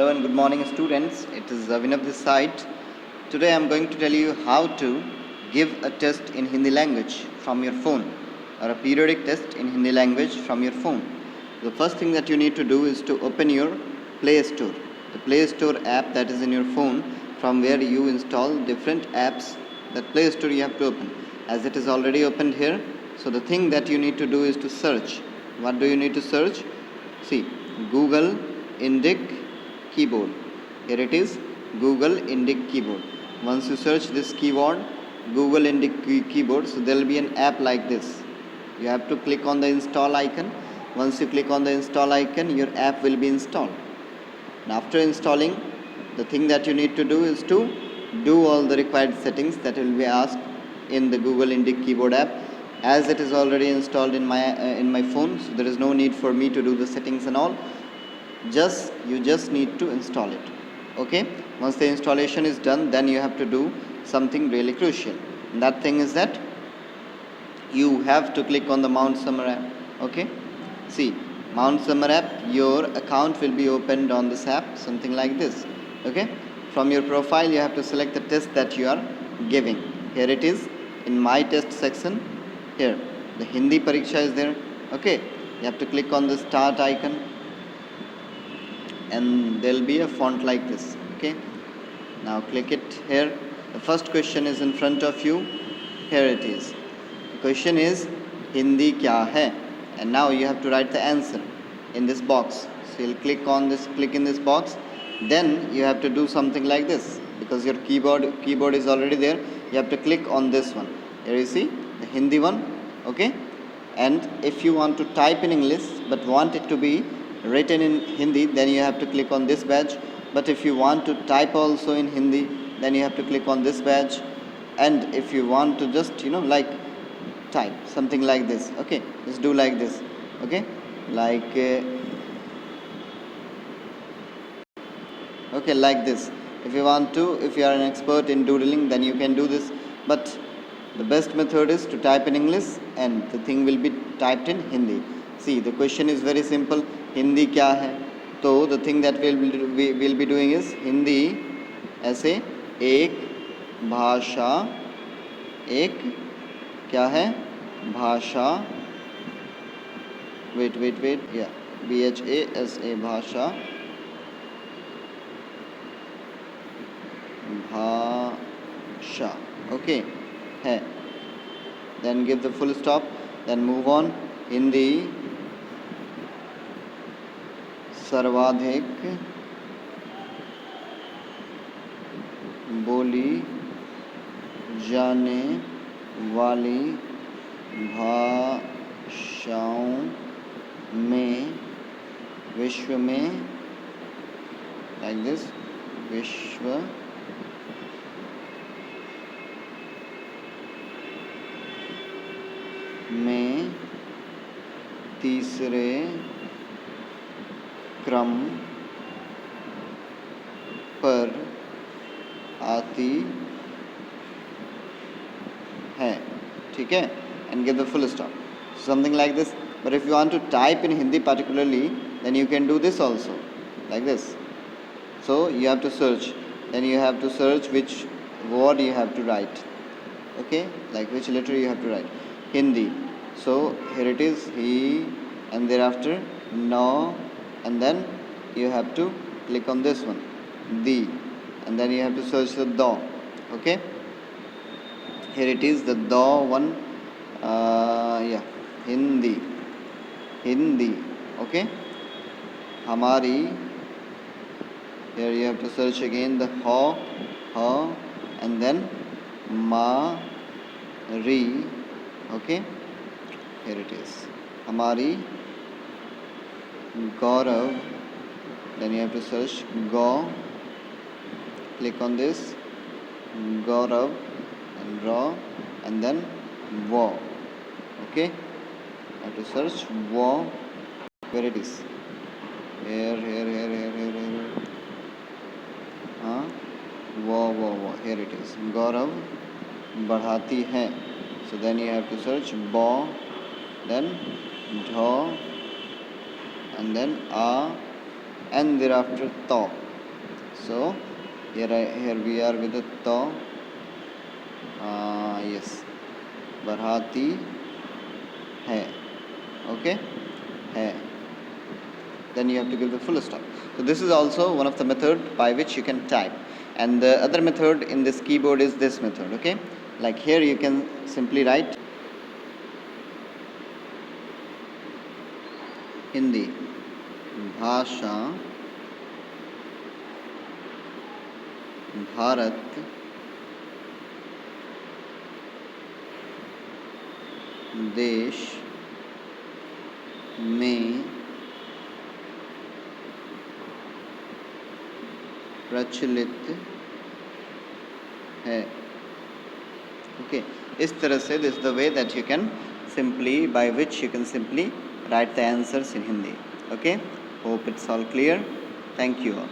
Hello and good morning, students. It is Avinav this side. Today I am going to tell you how to give a test in Hindi language from your phone, or a periodic test in Hindi language from your phone. The first thing that you need to do is to open your Play Store, the Play Store app that is in your phone, from where you install different apps. That Play Store you have to open. As it is already opened here, so the thing that you need to do is to search. What do you need to search? See, Google Indic keyboard. Here it is, Google Indic keyboard. Once you search this keyword, Google Indic keyboard, so there will be an app like this. You have to click on the install icon. Once you click on the install icon, your app will be installed. And after installing, the thing that you need to do is to do all the required settings that will be asked in the Google Indic keyboard app. As it is already installed in my phone, so there is no need for me to do the settings and all. You just need to install it. Okay, once the installation is done, then you have to do something really crucial, and that thing is that you have to click on the Mount Summer app. Okay, see, Mount Summer app, your account will be opened on this app, something like this. Okay, from your profile you have to select the test that you are giving. Here it is in my test section. Here the Hindi Pariksha is there. Okay, you have to click on the start icon, and there will be a font like this. Okay, now click it here. The first question is in front of you. Here it is. The question is Hindi kya hai, and now you have to write the answer in this box. So you'll click in this box. Then you have to do something like this, because your keyboard is already there. You have to click on this one. Here you see the Hindi one. Okay, and if you want to type in English but want it to be written in Hindi, then you have to click on this badge. But if you want to type also in Hindi, then you have to click on this badge. And if you want to just like type something like this, okay, just do like this. Okay, like okay, like this. If you are an expert in doodling, then you can do this. But the best method is to type in English, and the thing will be typed in Hindi. See, the question is very simple. Hindi kya hai? So the thing that we'll be doing is Hindi ऐसे एक भाषा, एक क्या है भाषा, wait, yeah, BHASA, भाषा, भाषा, okay, है. Then give the full stop, then move on. Hindi सर्वाधिक बोली जाने वाली भाषाओं में विश्व में, like this, विश्व में तीसरे क्रम पर आती है. ठीक है, and give the full stop, something like this. But if you want to type in Hindi particularly, then you can do this also, like this. So you have to search, then you have to search which word you have to write. Okay, like which letter you have to write. Hindi. So here it is, he, and thereafter no, and then you have to click on this one, the, and then you have to search the do. Okay, here it is, the do one. Yeah, Hindi. Okay, hamari. Here you have to search again the ha, and then ma, ri. Okay, here it is, hamari. Gaurav, then you have to search Go, click on this, Gaurav, and raw, and then Wo. Okay, you have to search Wo, where it is, here, Wo, here it is, Gaurav बढ़ाती है. So then you have to search Bo, then Dho, and then A, and thereafter To. So here we are with the to. Yes, बढ़ाती है. Okay, है. Then you have to give the full stop. So this is also one of the method by which you can type. And the other method in this keyboard is this method. Okay, like here you can simply write Hindi भाषा भारत देश में प्रचलित है. Okay, इस तरह से this is the way that you can simply, by which you can simply write the answers in Hindi. Okay, hope it's all clear. Thank you all.